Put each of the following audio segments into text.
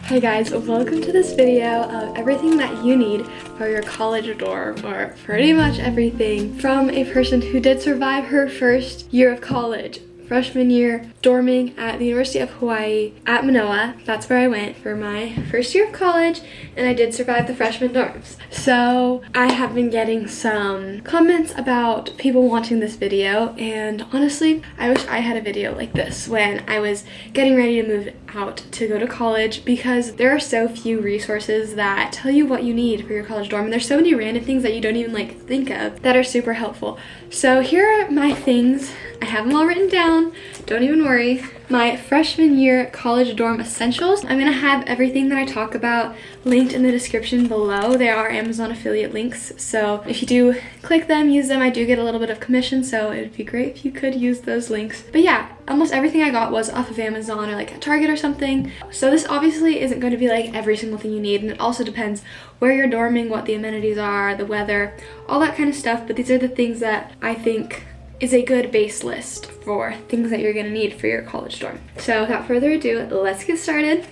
Hi guys, welcome to this video of everything that you need for your college dorm, or pretty much everything, from a person who did survive her first year of college. Freshman year, dorming at the University of Hawaii at Manoa. That's where I went for my first year of college, and I did survive the freshman dorms. So I have been getting some comments about people watching this video, and honestly, I wish I had a video like this when I was getting ready to move out to go to college, because there are so few resources that tell you what you need for your college dorm, and there's so many random things that you don't even think of that are super helpful. So here are my things. I have them all written down, don't even worry. My freshman year college dorm essentials. I'm gonna have everything that I talk about linked in the description below. They are Amazon affiliate links, so if you do click them, use them, I do get a little bit of commission, so it would be great if you could use those links. But yeah, almost everything I got was off of Amazon or like Target or something. So this obviously isn't going to be like every single thing you need, and it also depends where you're dorming, what the amenities are, the weather, all that kind of stuff. But these are the things that I think is a good base list for things that you're gonna need for your college dorm. So without further ado, let's get started.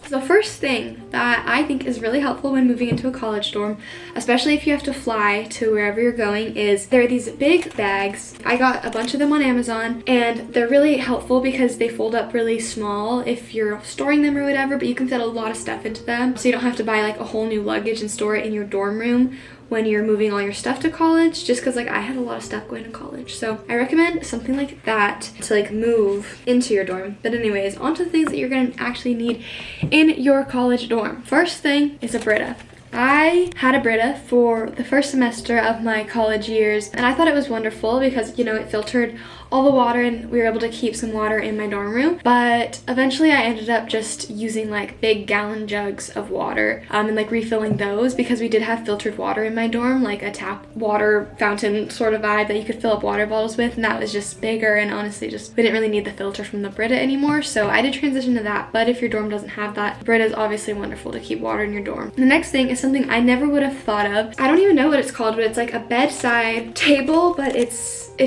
The first thing that I think is really helpful when moving into a college dorm, especially if you have to fly to wherever you're going, is there are these big bags. I got a bunch of them on Amazon, and they're really helpful because they fold up really small if you're storing them or whatever, but you can fit a lot of stuff into them, so you don't have to buy like a whole new luggage and store it in your dorm room when you're moving all your stuff to college, just because like I had a lot of stuff going to college. So I recommend something like that to like move into your dorm. But anyways, on to the things that you're gonna actually need in your college dorm. First thing is a Brita. I had a Brita for the first semester of my college years, and I thought it was wonderful because, you know, it filtered all the water and we were able to keep some water in my dorm room. But eventually I ended up just using like big gallon jugs of water and like refilling those, because we did have filtered water in my dorm, like a tap water fountain sort of vibe that you could fill up water bottles with, and that was just bigger, and honestly just we didn't really need the filter from the Brita anymore, so I did transition to that. But if your dorm doesn't have that, Brita is obviously wonderful to keep water in your dorm. The next thing is something I never would have thought of. I don't even know what it's called, but it's like a bedside table, but it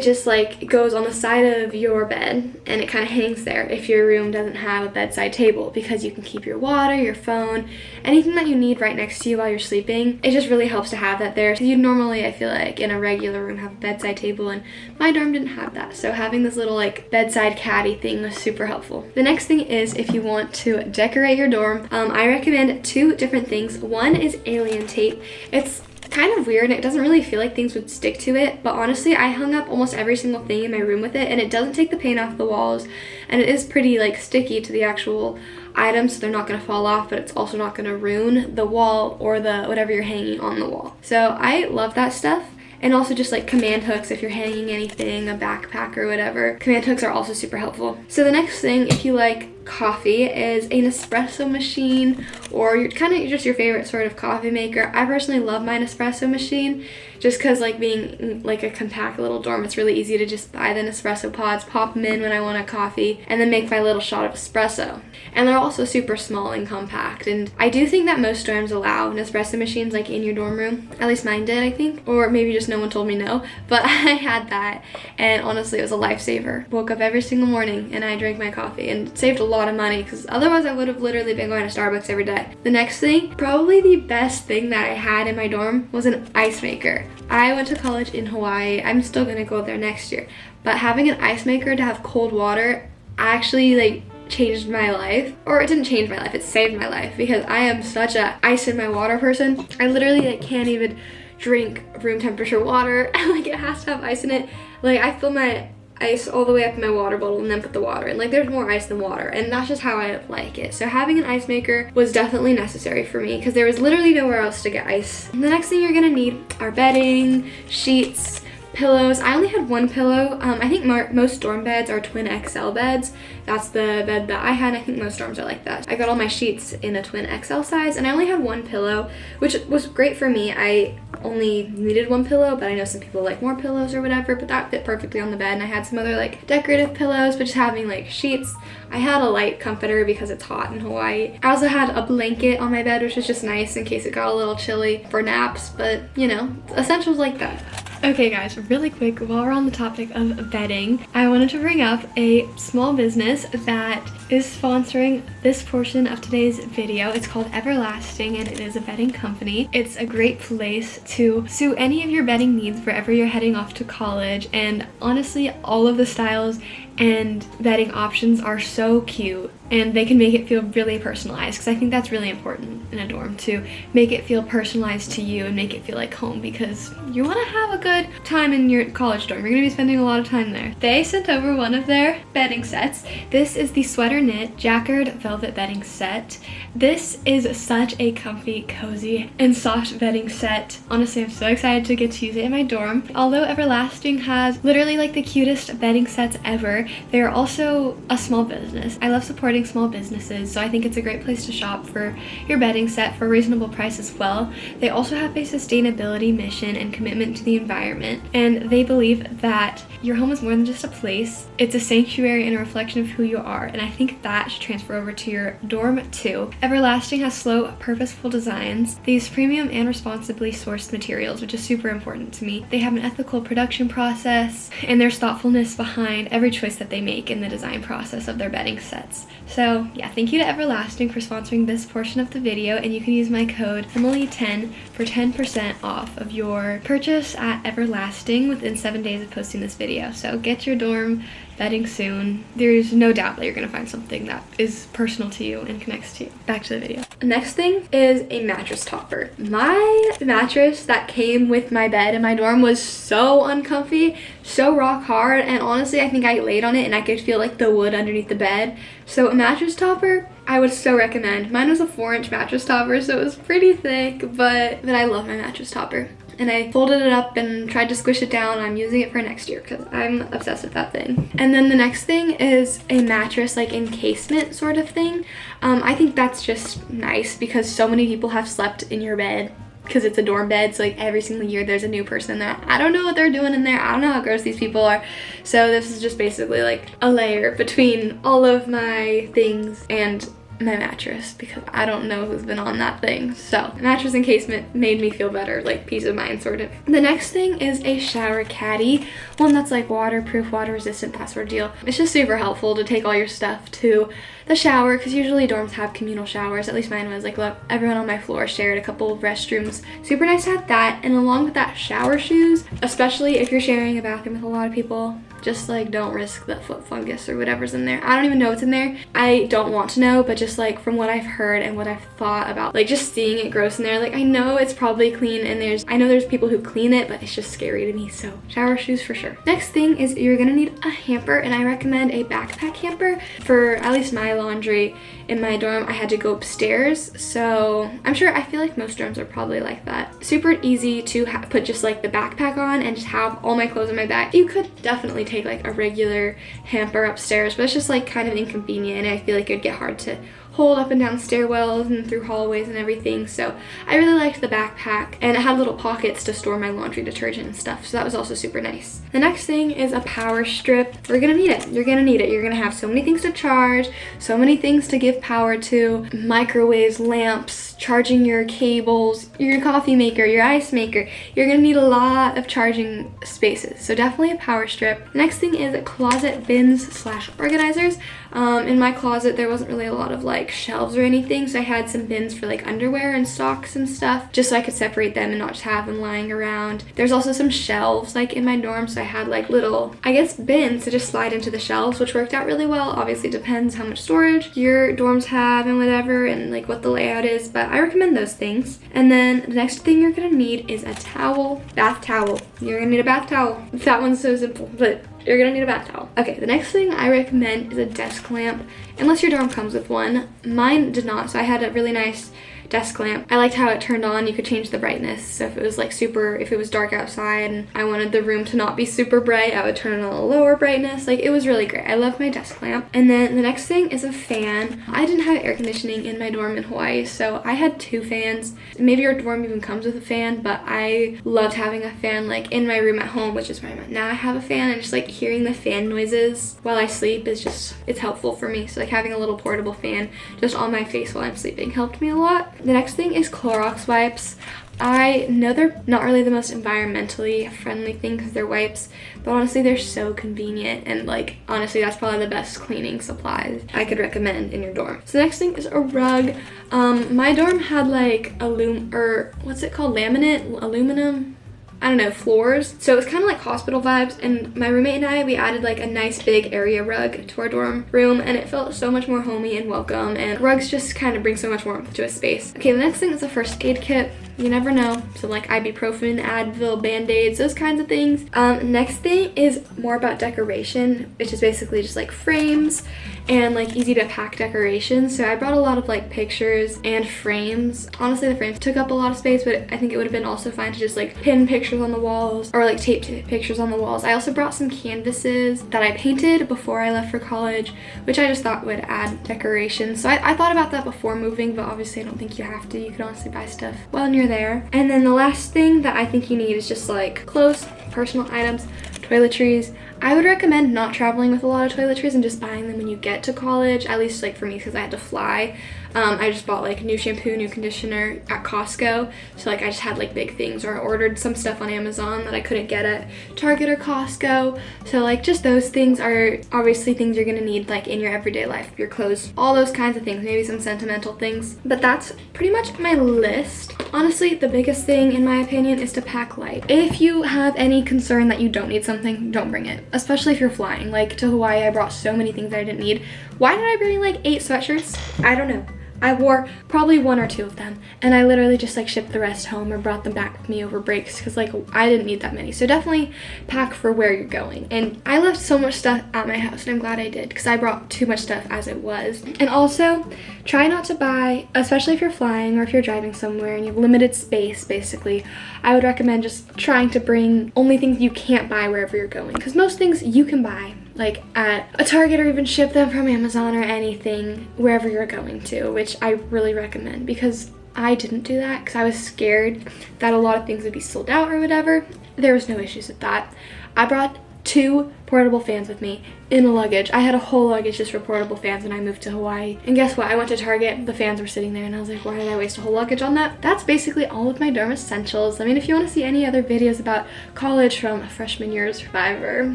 just like goes on the side of your bed and it kind of hangs there if your room doesn't have a bedside table, because you can keep your water, your phone, anything that you need right next to you while you're sleeping. It just really helps to have that there. So you normally, I feel like, in a regular room have a bedside table, and my dorm didn't have that. So having this little like bedside caddy thing was super helpful. The next thing is, if you want to decorate your dorm, I recommend two different things. One is alien tape. It's kind of weird and it doesn't really feel like things would stick to it, but honestly I hung up almost every single thing in my room with it, and it doesn't take the paint off the walls, and it is pretty like sticky to the actual items, so they're not going to fall off, but it's also not going to ruin the wall or the whatever you're hanging on the wall. So I love that stuff. And also just like command hooks if you're hanging anything, a backpack or whatever. Command hooks are also super helpful. So the next thing, if you like coffee, is an espresso machine, or you're kind of just your favorite sort of coffee maker. I personally love my Nespresso machine, just because like being like a compact little dorm, it's really easy to just buy the Nespresso pods, pop them in when I want a coffee, and then make my little shot of espresso. And they're also super small and compact, and I do think that most dorms allow Nespresso machines like in your dorm room. At least mine did, I think, or maybe just no one told me no, but I had that, and honestly it was a lifesaver. Woke up every single morning and I drank my coffee, and saved a lot of money, because otherwise I would have literally been going to Starbucks every day. The next thing, probably the best thing that I had in my dorm, was an ice maker. I went to college in Hawaii. I'm still gonna go there next year, but having an ice maker to have cold water actually like changed my life. Or it didn't change my life, it saved my life, because I am such a ice in my water person. I literally like can't even drink room temperature water. Like it has to have ice in it. Like I fill my ice all the way up in my water bottle and then put the water in. Like there's more ice than water, and that's just how I like it. So having an ice maker was definitely necessary for me, because there was literally nowhere else to get ice. And the next thing you're gonna need are bedding, sheets, pillows. I only had one pillow. I think most dorm beds are twin XL beds. That's the bed that I had. I think most dorms are like that. I got all my sheets in a twin XL size, and I only had one pillow, which was great for me. I only needed one pillow, but I know some people like more pillows or whatever, but that fit perfectly on the bed. And I had some other like decorative pillows, but just having like sheets. I had a light comforter because it's hot in Hawaii. I also had a blanket on my bed, which was just nice in case it got a little chilly for naps, but you know, essentials like that. Okay guys, really quick, while we're on the topic of bedding, I wanted to bring up a small business that is sponsoring this portion of today's video. It's called Everlasting and it is a bedding company. It's a great place to suit any of your bedding needs wherever you're heading off to college, and honestly all of the styles and bedding options are so cute and they can make it feel really personalized, because I think that's really important in a dorm, to make it feel personalized to you and make it feel like home, because you want to have a good time in your college dorm. You're going to be spending a lot of time there. They sent over one of their bedding sets. This is the sweater knit jacquard velvet bedding set. This is such a comfy, cozy, and soft bedding set. Honestly, I'm so excited to get to use it in my dorm. Although Everlasting has literally like the cutest bedding sets ever, they are also a small business. I love supporting small businesses, so I think it's a great place to shop for your bedding set for a reasonable price as well. They also have a sustainability mission and commitment to the environment, and they believe that your home is more than just a place. It's a sanctuary and a reflection of who you are, and I think that should transfer over to your dorm too. Everlasting has slow, purposeful designs. They use premium and responsibly sourced materials, which is super important to me. They have an ethical production process, and there's thoughtfulness behind every choice that they make in the design process of their bedding sets. So yeah, thank you to Everlasting for sponsoring this portion of the video, and you can use my code Emily10 for 10% off of your purchase at Everlasting within 7 days of posting this video. So get your dorm bedding soon. There's no doubt that you're gonna find something that is personal to you and connects to you. Back to the video. Next thing is a mattress topper. My mattress that came with my bed in my dorm was so uncomfy, so rock hard, and honestly I think I laid on it and I could feel like the wood underneath the bed. So a mattress topper I would so recommend. Mine was a 4-inch mattress topper, so it was pretty thick, but I love my mattress topper. And I folded it up and tried to squish it down. I'm using it for next year because I'm obsessed with that thing. And then the next thing is a mattress like encasement sort of thing. I think that's just nice because so many people have slept in your bed because it's a dorm bed, so like every single year there's a new person there. I don't know what they're doing in there. I don't know how gross these people are. So this is just basically like a layer between all of my things and my mattress, because I don't know who's been on that thing. So mattress encasement made me feel better, like peace of mind sort of. The next thing is a shower caddy, one that's like waterproof, water resistant, that sort of deal. It's just super helpful to take all your stuff to the shower, because usually dorms have communal showers. At least mine was. Like, look, everyone on my floor shared a couple of restrooms. Super nice to have that. And along with that, shower shoes, especially if you're sharing a bathroom with a lot of people. Just like don't risk the foot fungus or whatever's in there. I don't even know what's in there. I don't want to know, but just like from what I've heard and what I've thought about, like just seeing it gross in there, like I know it's probably clean and I know there's people who clean it, but it's just scary to me. So shower shoes for sure. Next thing is you're gonna need a hamper, and I recommend a backpack hamper. For at least my laundry in my dorm, I had to go upstairs, so I feel like most dorms are probably like that. Super easy to put just like the backpack on and just have all my clothes in my bag. You could definitely take like a regular hamper upstairs, but it's just like kind of inconvenient, and I feel like it'd get hard to hold up and down stairwells and through hallways and everything. So I really liked the backpack, and it had little pockets to store my laundry detergent and stuff, so that was also super nice. The next thing is a power strip. We're gonna need it. You're gonna need it. You're gonna have so many things to charge, so many things to give power to, microwaves, lamps, charging your cables, your coffee maker, your ice maker. You're gonna need a lot of charging spaces, so definitely a power strip. Next thing is closet bins / organizers. In my closet there wasn't really a lot of like shelves or anything, so I had some bins for like underwear and socks and stuff, just so I could separate them and not just have them lying around. There's also some shelves like in my dorm, so I had like little, I guess, bins to just slide into the shelves, which worked out really well. Obviously it depends how much storage your dorms have and whatever, and like what the layout is, but I recommend those things. And then the next thing you're gonna need is a towel, bath towel. You're gonna need a bath towel. That one's so simple, but you're gonna need a bath towel. Okay, the next thing I recommend is a desk lamp, unless your dorm comes with one. Mine did not, so I had a really nice desk lamp. I liked how it turned on. You could change the brightness, so if it was like if it was dark outside and I wanted the room to not be super bright, I would turn it on a lower brightness. Like, it was really great. I love my desk lamp. And then the next thing is a fan. I didn't have air conditioning in my dorm in Hawaii, so I had 2 fans. Maybe your dorm even comes with a fan, but I loved having a fan like in my room at home, which is where I'm at now. I have a fan, and just like hearing the fan noises while I sleep is just, it's helpful for me. So like having a little portable fan just on my face while I'm sleeping helped me a lot. The next thing is Clorox wipes. I know they're not really the most environmentally friendly thing because they're wipes, but honestly they're so convenient, and like honestly that's probably the best cleaning supplies I could recommend in your dorm. So the next thing is a rug. My dorm had like what's it called, aluminum, I don't know, floors. So it was kind of like hospital vibes, and my roommate and I, we added like a nice big area rug to our dorm room, and it felt so much more homey and welcome, and rugs just kind of bring so much warmth to a space. Okay, the next thing is a first aid kit. You never know. So like ibuprofen, Advil, Band-Aids, those kinds of things. Next thing is more about decoration, which is basically just like frames and like easy to pack decorations. So I brought a lot of like pictures and frames. Honestly, the frames took up a lot of space, but I think it would have been also fine to just like pin pictures on the walls or like tape pictures on the walls. I also brought some canvases that I painted before I left for college, which I just thought would add decoration. So I thought about that before moving, but obviously I don't think you have to. You can honestly buy stuff while you're there. And then the last thing that I think you need is just like clothes, personal items, toiletries. I would recommend not traveling with a lot of toiletries and just buying them when you get to college, at least like for me because I had to fly. I just bought like new shampoo, new conditioner at Costco, so like I just had like big things, or I ordered some stuff on Amazon that I couldn't get at Target or Costco. So like just those things are obviously things you're gonna need like in your everyday life, your clothes, all those kinds of things, maybe some sentimental things. But that's pretty much my list. Honestly, the biggest thing in my opinion is to pack light. If you have any concern that you don't need something, don't bring it, especially if you're flying. Like to Hawaii, I brought so many things that I didn't need. Why did I bring like 8 sweatshirts? I don't know. I wore probably 1 or 2 of them, and I literally just like shipped the rest home or brought them back with me over breaks because like I didn't need that many. So definitely pack for where you're going. And I left so much stuff at my house, and I'm glad I did because I brought too much stuff as it was. And also try not to buy, especially if you're flying or if you're driving somewhere and you have limited space, basically, I would recommend just trying to bring only things you can't buy wherever you're going, because most things you can buy like at a Target or even ship them from Amazon or anything wherever you're going to, which I really recommend because I didn't do that because I was scared that a lot of things would be sold out or whatever. There was no issues with that. I brought 2 portable fans with me in the luggage. I had a whole luggage just for portable fans when I moved to Hawaii. And guess what? I went to Target, the fans were sitting there, and I was like, why did I waste a whole luggage on that? That's basically all of my dorm essentials. I mean, if you want to see any other videos about college from freshman year survivor,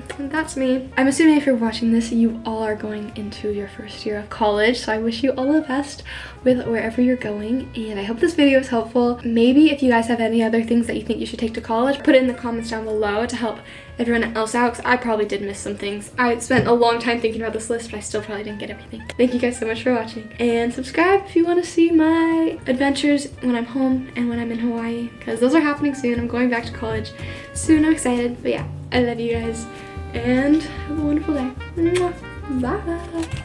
that's me. I'm assuming if you're watching this, you all are going into your first year of college, so I wish you all the best with wherever you're going, and I hope this video was helpful. Maybe if you guys have any other things that you think you should take to college, put it in the comments down below to help everyone else out, because I probably did miss some things. I spent a long time thinking about this list, but I still probably didn't get everything. Thank you guys so much for watching, and subscribe if you want to see my adventures when I'm home and when I'm in Hawaii, because those are happening soon. I'm going back to college soon. I'm excited. But yeah, I love you guys, and have a wonderful day. Mwah. Bye.